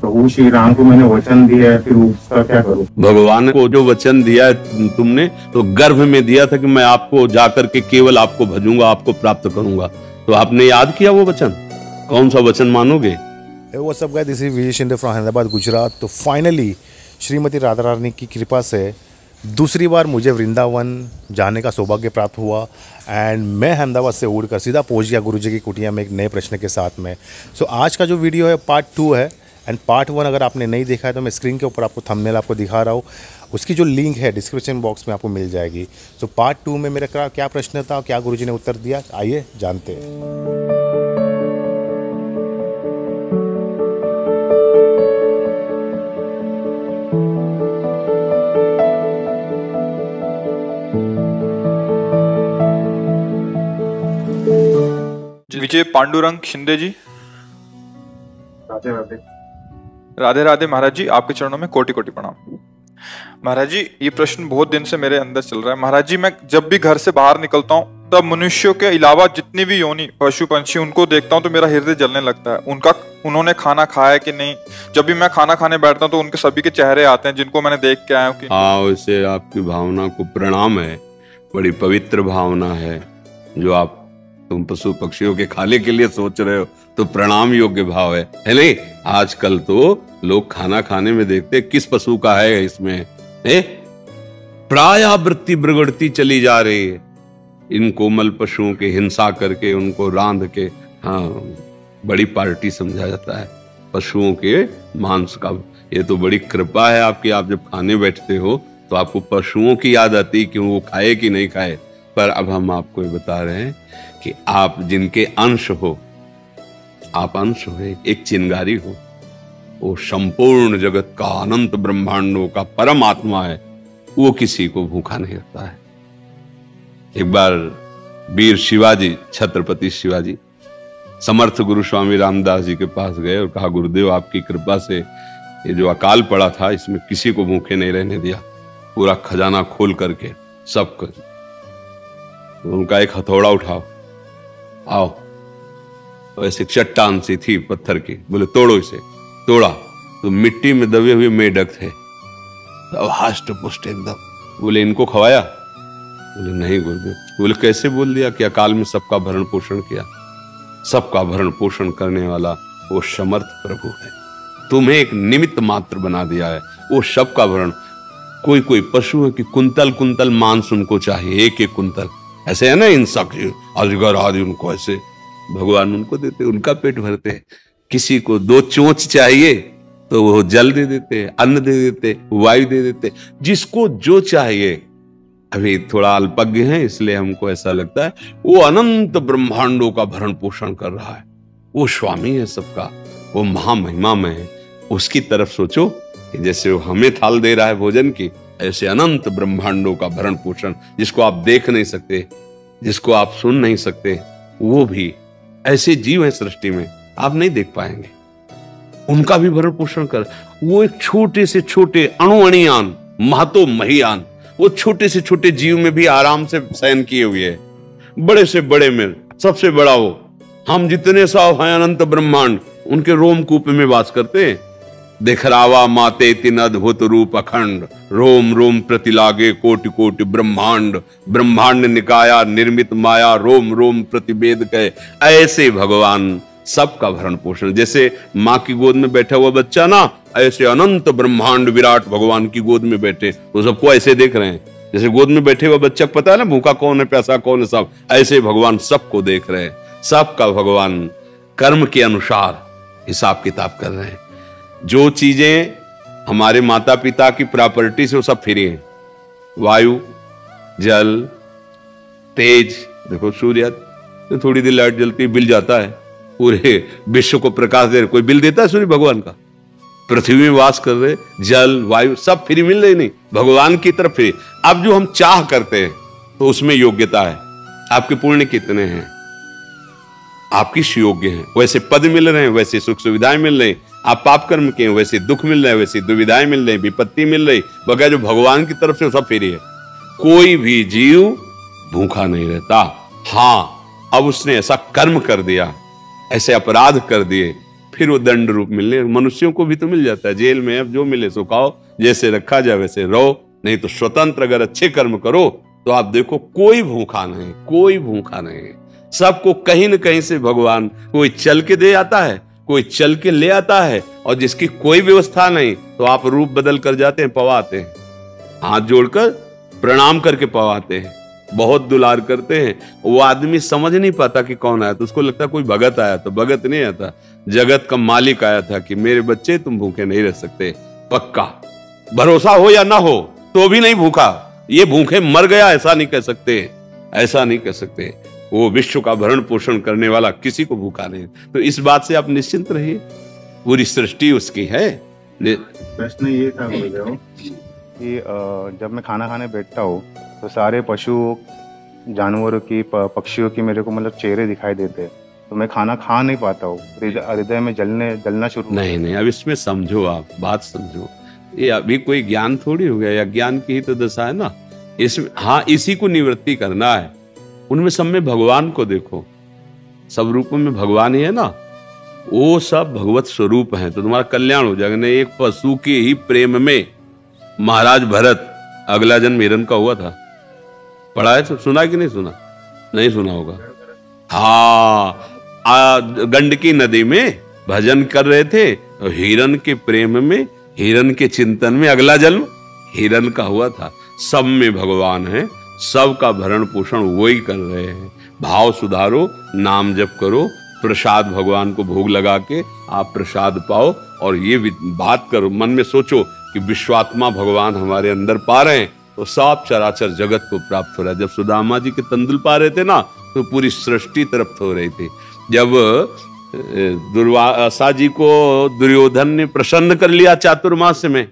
तो वो श्री राम को मैंने वचन दिया है, फिर उसका क्या करूं? भगवान को जो वचन दिया है तुमने, तो गर्भ में दिया था कि मैं आपको जाकर के केवल आपको भजूंगा, आपको प्राप्त करूंगा। तो आपने याद किया वो वचन? कौन सा वचन मानोगे? वो सब guys, this is Vijay Shinde from Hyderabad, Gujarat. तो फाइनली श्रीमती राधा रानी की कृपा से दूसरी बार मुझे वृंदावन जाने का सौभाग्य प्राप्त हुआ एंड मैं अहमदाबाद से उड़कर सीधा पहुंच गया गुरुजी की कुटिया में एक नए प्रश्न के साथ में। सो आज का जो वीडियो है पार्ट 2 है एंड पार्ट 1 अगर आपने नहीं देखा है तो मैं स्क्रीन के ऊपर आपको थंबनेल आपको दिखा रहा हूँ, उसकी जो लिंक है डिस्क्रिप्शन बॉक्स में आपको मिल जाएगी। सो पार्ट 2 में मेरा क्या प्रश्न था, क्या गुरुजी ने उत्तर दिया, आइए जानते हैं। विजय पांडुरंग शिंदे जी। राधे राधे। राधे राधे महाराज जी, आपके चरणों में कोटि कोटि प्रणाम। महाराज जी, ये प्रश्न बहुत दिन से मेरे अंदर चल रहा है। महाराज जी, मैं जब भी घर से बाहर निकलता हूँ तब मनुष्यों के अलावा जितनी भी योनि पशु पंछी उनको देखता हूँ तो मेरा हृदय जलने लगता है। उन्होंने खाना खाया कि नहीं, जब भी मैं खाना खाने बैठता हूँ तो उनके सभी के चेहरे आते हैं जिनको मैंने देख के आया हूँ। हाँ, वैसे आपकी भावना को प्रणाम है, बड़ी पवित्र भावना है। जो आप तुम पशु पक्षियों के खाने के लिए सोच रहे हो तो प्रणाम योग्य भाव है नहीं? आजकल तो लोग खाना खाने में देखते किस पशु का है इसमें, प्रायावृत्ति बिगड़ती चली जा रही है। इन कोमल पशुओं की हिंसा करके उनको रांध के बड़ी पार्टी समझा जाता है पशुओं के मांस का। ये तो बड़ी कृपा है आपकी, आप जब खाने बैठते हो तो आपको पशुओं की याद आती कि वो खाए कि नहीं खाए। पर अब हम आपको ये बता रहे हैं कि आप जिनके अंश हो, आप अंश हो, एक चिंगारी हो, वो संपूर्ण जगत का अनंत ब्रह्मांडों का परमात्मा है, वो किसी को भूखा नहीं रखता है। एक बार वीर शिवाजी, छत्रपति शिवाजी समर्थ गुरु स्वामी रामदास जी के पास गए और कहा, गुरुदेव आपकी कृपा से ये जो अकाल पड़ा था इसमें किसी को भूखे नहीं रहने दिया, पूरा खजाना खोल करके सबको। तो उनका एक हथौड़ा उठाओ, आओ। वैसे चट्टान सी थी पत्थर की, बोले तोड़ो इसे। तोड़ा तो मिट्टी में दबे हुए मेढक थे, तो हास्ट पुष्ट एकदम। बोले इनको खवाया? बोले नहीं गुरुदेव। बोले कैसे बोल दिया कि अकाल में सबका भरण पोषण किया? सबका भरण पोषण करने वाला वो समर्थ प्रभु है, तुम्हें एक निमित्त मात्र बना दिया है, वो सबका भरण। कोई कोई पशु है कि कुंतल कुंतल मांस उनको चाहिए, एक एक कुंतल, ऐसे है ना इंसाक अजगर आदि, उनको ऐसे भगवान उनको देते, उनका पेट भरते। किसी को 2 चोंच चाहिए तो वो जल दे देते, अन्न दे देते, वायु दे देते, जिसको जो चाहिए। अभी थोड़ा अल्पज्ञ है इसलिए हमको ऐसा लगता है वो अनंत ब्रह्मांडों का भरण पोषण कर रहा है, वो स्वामी है सबका, वो महामहिमा में है। उसकी तरफ सोचो कि जैसे वो हमें थाल दे रहा है भोजन की, ऐसे अनंत ब्रह्मांडों का भरण पोषण, जिसको आप देख नहीं सकते, जिसको आप सुन नहीं सकते, वो भी ऐसे जीव हैं सृष्टि में आप नहीं देख पाएंगे, उनका भी भरण पोषण कर। वो एक छोटे से छोटे अणुअणियान महतो महियान, वो छोटे से छोटे जीव में भी आराम से शयन किए हुए है, बड़े से बड़े में सबसे बड़ा वो। हम जितने साव हैं अनंत ब्रह्मांड, उनके रोमकूप में वास करते हैं। दिखरावा माते तीन अद्भुत रूप अखंड, रोम रोम प्रति लागे कोटि कोटि ब्रह्मांड, ब्रह्मांड निकाया निर्मित माया, रोम रोम प्रतिवेद कहे। ऐसे भगवान सबका भरण पोषण, जैसे माँ की गोद में बैठा हुआ बच्चा ना, ऐसे अनंत ब्रह्मांड विराट भगवान की गोद में बैठे, तो सबको ऐसे देख रहे हैं जैसे गोद में बैठे हुआ बच्चा को पता है ना भूखा कौन है प्यासा कौन है, सब ऐसे भगवान सबको देख रहे हैं। सबका भगवान कर्म के अनुसार हिसाब किताब कर रहे हैं। जो चीजें हमारे माता पिता की प्रॉपर्टी से वो सब फ्री हैं, वायु, जल, तेज, देखो सूर्य तो थोड़ी देर लाइट जलती है, बिल जाता है, पूरे विश्व को प्रकाश दे रहे, कोई बिल देता है सूर्य भगवान का? पृथ्वी में वास कर रहे जल वायु सब फ्री मिल रही नहीं, भगवान की तरफ फ्री। अब जो हम चाह करते हैं तो उसमें योग्यता है, आपके पुण्य कितने हैं, आप किस योग्य हैं, वैसे पद मिल रहे हैं, वैसे सुख सुविधाएं मिल रही। आप पाप कर्म के हैं, वैसे दुख मिल रहे हैं, वैसे दुविधाएं मिल रही, विपत्ति मिल रही, बगैर जो भगवान की तरफ से सब फ्री है। कोई भी जीव भूखा नहीं रहता। हाँ, अब उसने ऐसा कर्म कर दिया, ऐसे अपराध कर दिए फिर वो दंड रूप मिलने। मनुष्यों को भी तो मिल जाता है जेल में, अब जो मिले सो खाओ, जैसे रखा जाए वैसे रहो, नहीं तो स्वतंत्र अगर अच्छे कर्म करो तो आप देखो कोई भूखा नहीं, कोई भूखा नहीं। सबको कहीं न कहीं से भगवान कोई चल के दे आता है, कोई चल के ले आता है, और जिसकी कोई व्यवस्था नहीं तो आप रूप बदल कर जाते हैं, पवाते हैं, हाथ जोड़कर प्रणाम करके पवाते हैं, बहुत दुलार करते हैं। वो आदमी समझ नहीं पाता कि कौन आया, तो उसको लगता है कोई भगत आया, तो भगत नहीं आता, जगत का मालिक आया था कि मेरे बच्चे तुम भूखे नहीं रह सकते, पक्का भरोसा हो या ना हो तो भी नहीं भूखा, ये भूखे मर गया ऐसा नहीं कह सकते, ऐसा नहीं कह सकते। वो विश्व का भरण पोषण करने वाला किसी को भूखा नहीं। तो इस बात से आप निश्चिंत रहिए, पूरी सृष्टि उसकी है। प्रश्न ये था गुरुदेव कि जब मैं खाना खाने बैठता हूँ तो सारे पशु जानवरों की पक्षियों की मेरे को मतलब चेहरे दिखाई देते हैं, तो मैं खाना खा नहीं पाता हूँ, हृदय में जलना शुरू। नहीं, अब इसमें समझो, आप बात समझो, ये अभी कोई ज्ञान थोड़ी हो गया, या ज्ञान की ही तो दशा है ना। इसमें हाँ, इसी को निवृत्ति करना है। उनमें सब में भगवान को देखो, सब रूपों में भगवान ही है ना, वो सब भगवत स्वरूप हैं, तो तुम्हारा कल्याण हो जाएगा। नहीं, एक पशु के ही प्रेम में महाराज भरत अगला जन्म हिरण का हुआ था, पढ़ा है, सुना कि नहीं सुना? नहीं सुना होगा। हाँ, गंडकी नदी में भजन कर रहे थे, तो हिरण के प्रेम में, हिरण के चिंतन में अगला जन्म हिरण का हुआ था। सब में भगवान है, सबका भरण पोषण वही कर रहे हैं। भाव सुधारो, नाम जप करो, प्रसाद भगवान को भोग लगा के आप प्रसाद पाओ, और ये बात करो, मन में सोचो कि विश्वात्मा भगवान हमारे अंदर पा रहे हैं तो सब चराचर जगत को प्राप्त हो रहा है। जब सुदामा जी के तंदुल पा रहे थे ना, तो पूरी सृष्टि तरफ हो रही थी। जब दुर्वासा जी को दुर्योधन ने प्रसन्न कर लिया चातुर्मास्य में,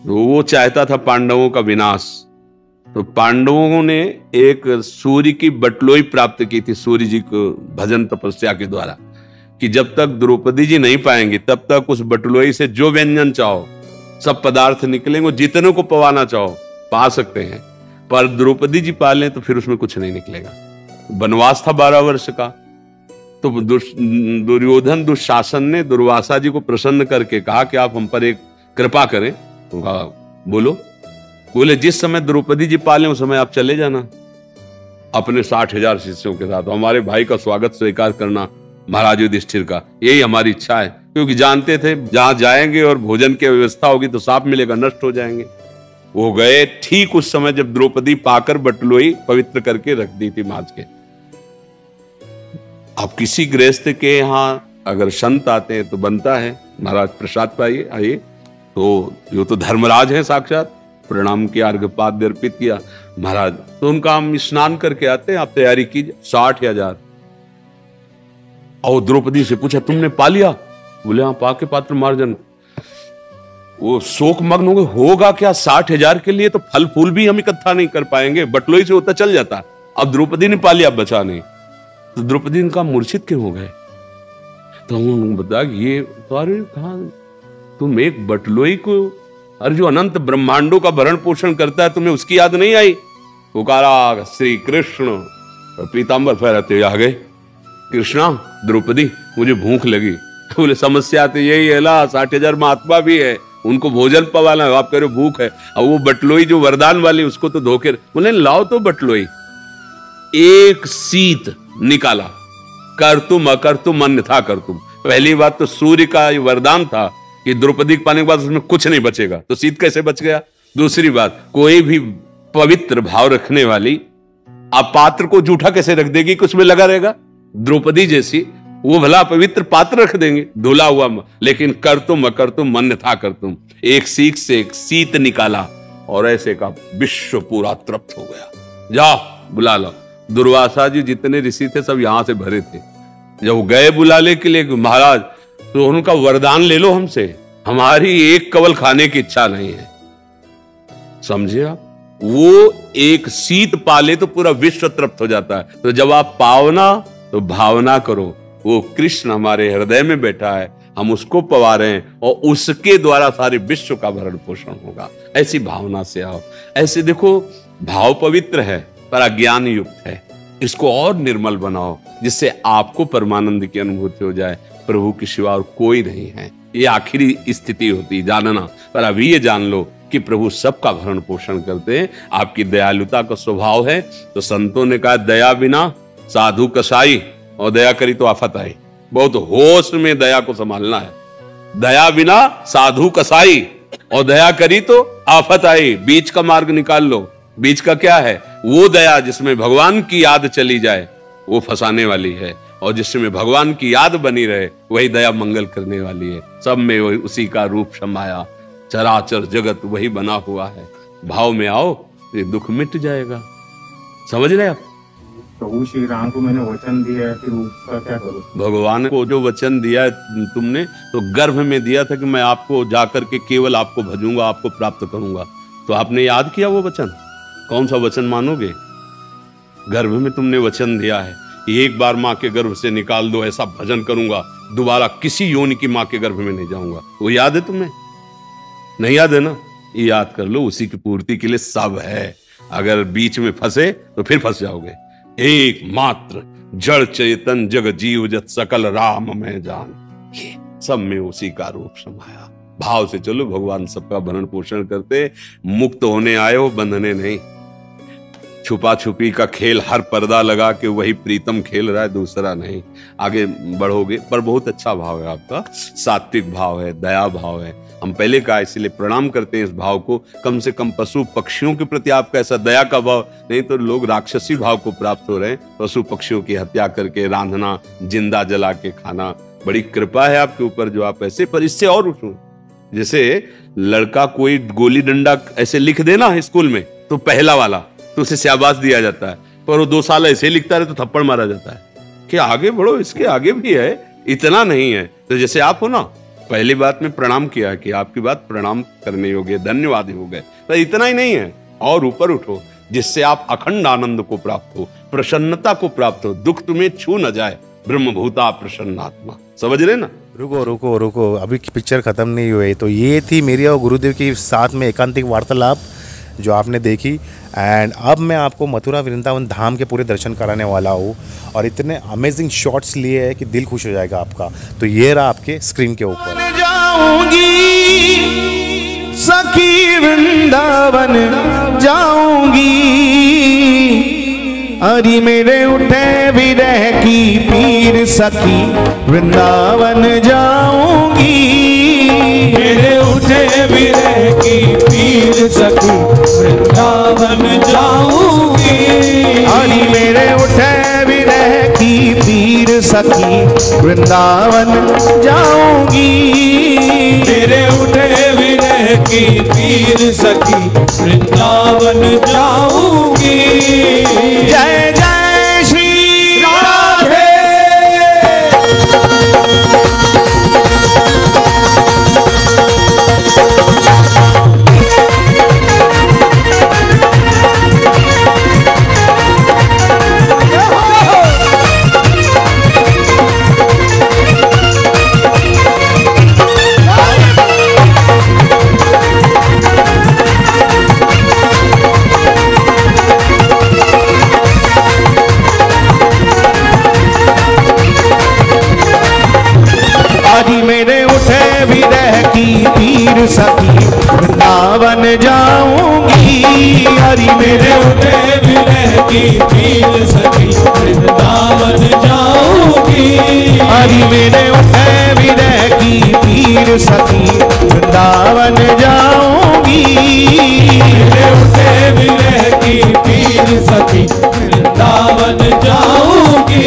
तो वो चाहता था पांडवों का विनाश, तो पांडवों ने एक सूर्य की बटलोई प्राप्त की थी, सूर्य जी को भजन तपस्या के द्वारा, कि जब तक द्रौपदी जी नहीं पाएंगी तब तक उस बटलोई से जो व्यंजन चाहो सब पदार्थ निकलेंगे, जितने को पवाना चाहो पा सकते हैं, पर द्रौपदी जी पा लें तो फिर उसमें कुछ नहीं निकलेगा। वनवास था 12 वर्ष का, तो दुर्योधन दुशासन ने दुर्वासा जी को प्रसन्न करके कहा कि आप हम पर एक कृपा करें। तो कहा बोलो, बोले जिस समय द्रौपदी जी पाले उस समय आप चले जाना अपने 60,000 शिष्यों के साथ, हमारे भाई का स्वागत स्वीकार करना महाराज युधिष्ठिर का, यही हमारी इच्छा है, क्योंकि जानते थे जहां जाएंगे और भोजन की व्यवस्था होगी तो सांप मिलेगा, नष्ट हो जाएंगे। वो गए ठीक उस समय जब द्रौपदी पाकर बटलोई पवित्र करके रख दी थी माज के। अब किसी गृहस्थ के यहाँ अगर संत आते हैं तो बनता है महाराज प्रसाद पाइए, आइए, तो यो तो धर्मराज है साक्षात, प्रणाम किया, अर्घ्यपाद्य अर्पित किया महाराज, तो उनका हम स्नान करके आते हैं, आप तैयारी कीजिए। 60,000। और द्रौपदी से पूछा तुमने पा लिया? बोले हाँ पाके पात्र मार्जन। वो शोक मग्न हो गए, होगा क्या 60,000 के लिए तो फल फूल भी हम इकट्ठा नहीं कर पाएंगे, बटलोई से होता चल जाता, अब द्रौपदी ने पा लिया, बचा नहीं। तो द्रौपदी इनका मूर्छित क्यों हो गए? तो उन्होंने बताया ये तुम्हारे कहा, तुम एक बटलोई को, अरे जो अनंत ब्रह्मांडों का भरण पोषण करता है, तुम्हें उसकी याद नहीं आई? पुकारा श्री कृष्ण, पीतांबर फहराते आ गए, कृष्णा द्रौपदी मुझे भूख लगी। बोले समस्या तो यही है ला, 60,000 महात्मा भी है, उनको भोजन पवाना है, आप कह रहे हो भूख है। अब वो बटलोई जो वरदान वाली उसको तो धोखे, बोले लाओ तो बटलोई। एक सीत निकाला, कर तुम अकर तुम अन्यथा कर तुम। पहली बात तो सूर्य का वरदान था कि द्रौपदी के पाने के बाद उसमें कुछ नहीं बचेगा, तो सीत कैसे बच गया? दूसरी बात, कोई भी पवित्र भाव रखने वाली आप पात्र को जूठा कैसे रख देगी कि उसमें लगा रहेगा? द्रौपदी जैसी वो भला पवित्र पात्र रख देंगे धुला हुआ, लेकिन कर तुम अकर तुम अन्यथा कर तुम। एक सीख से एक सीत निकाला और ऐसे का विश्व पूरा तृप्त हो गया। जाओ बुला लो। दुर्वासा जी जितने ऋषि थे सब यहां से भरे थे, जब गए बुलाने के लिए महाराज, तो उनका वरदान ले लो हमसे, हमारी एक कवल खाने की इच्छा नहीं है। समझे आप? वो एक सीत पाले तो पूरा विश्व तृप्त हो जाता है। तो जब आप पावना तो भावना करो, वो कृष्ण हमारे हृदय में बैठा है, हम उसको पवा रहे हैं और उसके द्वारा सारे विश्व का भरण पोषण होगा। ऐसी भावना से आओ। ऐसे देखो, भाव पवित्र है पर अज्ञान युक्त है, इसको और निर्मल बनाओ जिससे आपको परमानंद की अनुभूति हो जाए। प्रभु के सिवा और कोई नहीं है। ये आखिरी स्थिति होती जानना। पर अभी ये जान लो कि प्रभु सबका भरण पोषण करते हैं। आपकी दयालुता का स्वभाव है। तो संतों ने कहा दया बिना साधु कसाई, और दया करी तो आफत आई। बहुत होश में दया को संभालना है। दया बिना साधु कसाई, और दया करी तो आफत आई। बीच का मार्ग निकाल लो। बीच का क्या है? वो दया जिसमें भगवान की याद चली जाए, वो फंसाने वाली है। और जिसमें भगवान की याद बनी रहे, वही दया मंगल करने वाली है। सब में वही उसी का रूप समाया, चराचर जगत वही बना हुआ है। भाव में आओ, ये दुख मिट जाएगा। समझ रहे आप? प्रभु श्री राम को मैंने वचन दिया है, फिर उसका क्या करूं? भगवान को जो वचन दिया है तुमने, तो गर्भ में दिया था कि मैं आपको जाकर के केवल आपको भजूंगा, आपको प्राप्त करूंगा। तो आपने याद किया वो वचन? कौन सा वचन मानोगे? गर्भ में तुमने वचन दिया है, एक बार माँ के गर्भ से निकाल दो, ऐसा भजन करूंगा, दोबारा किसी योनि की माँ के गर्भ में नहीं जाऊंगा। वो याद है तुम्हें? नहीं याद है ना? ये याद कर लो। उसी की पूर्ति के लिए सब है। अगर बीच में फंसे तो फिर फंस जाओगे। एक मात्र जड़ चेतन जग जीव जत सकल राम में जान, ये सब में उसी का रूप समाया। भाव से चलो, भगवान सबका भरण पोषण करते। मुक्त होने आए हो, बंधने नहीं। छुपा छुपी का खेल, हर पर्दा लगा के वही प्रीतम खेल रहा है, दूसरा नहीं। आगे बढ़ोगे। पर बहुत अच्छा भाव है आपका, सात्विक भाव है, दया भाव है। हम पहले कहा, इसलिए प्रणाम करते हैं इस भाव को। कम से कम पशु पक्षियों के प्रति आपका ऐसा दया का भाव, नहीं तो लोग राक्षसी भाव को प्राप्त हो रहे हैं। पशु पक्षियों की हत्या करके, रांधना, जिंदा जला के खाना। बड़ी कृपा है आपके ऊपर जो आप ऐसे। पर इससे और उठो, जैसे लड़का कोई गोली डंडा ऐसे लिख देना स्कूल में, तो पहला वाला तो उसे शाबाश दिया जाता है। पर वो 2 साल ऐसे लिखता रहे तो थप्पड़ मारा जाता है कि आगे बढ़ो, इसके आगे भी है, इतना नहीं है। तो जैसे आप हो ना, पहली बात में प्रणाम किया कि आपकी बात प्रणाम करने योग्य, धन्यवाद हो गए। पर इतना ही नहीं है, और ऊपर उठो, जिससे आप अखंड आनंद को प्राप्त हो, प्रसन्नता को प्राप्त हो। दुख तुम्हें छू न जाए, ब्रह्मभूता प्रसन्नात्मा। समझ रहे ना? रुको रुको रुको, अभी पिक्चर खत्म नहीं हुई। तो ये थी मेरी और गुरुदेव की साथ में एकांतिक वार्तालाप जो आपने देखी। एंड अब मैं आपको मथुरा वृंदावन धाम के पूरे दर्शन कराने वाला हूँ, और इतने अमेजिंग शॉट्स लिए हैं कि दिल खुश हो जाएगा आपका। तो ये रहा आपके स्क्रीन के ऊपर। जाऊंगी सखी वृंदावन जाऊंगी, अरे मेरे उठे विरह की पीर सखी वृंदावन जाऊंगी, मेरे उठे विरह की पीर सखी वृंदावन जाऊंगी, अरे मेरे उठे विरह की पीर सखी वृंदावन जाऊंगी, मेरे उठे विरह की पीर सखी वृंदावन जाऊंगी। जय जय श्री राधे। मेरे उठे विरह की पीर सखी वृंदावन जाऊंगी, हरि मेरे उठे विरह की पीर सखी वृंदावन जाऊंगी, हरि मेरे उठे विरह की पीर सखी वृंदावन जाऊंगी, मेरे उठे विरह की पीर सखी वृंदावन जाऊंगी,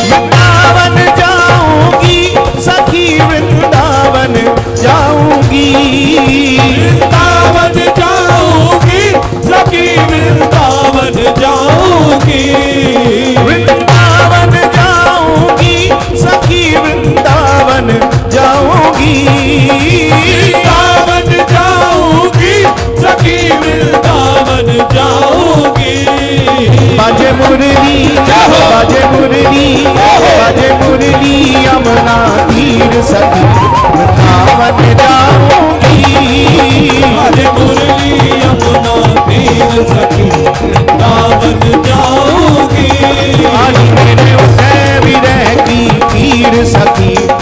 वृंदावन जाऊंगी सखी वृंदावन जाऊंगी, वृंदावन जाऊंगी सखी वृंदावन जाऊंगी, वृंदावन जाऊंगी सखी वृंदावन जाऊंगी, वृंदावन जाऊंगी सखी वृंदावन जाऊंगी। बाजे मुरली बाजे मुरली बाजे मुरली यमुना तीर सखी वृंदावन जाऊंगी, बाजे मुरली यमुना तीर सखी वृंदावन जाऊंगी, आज मेरे उठे विरह की पीर सखी की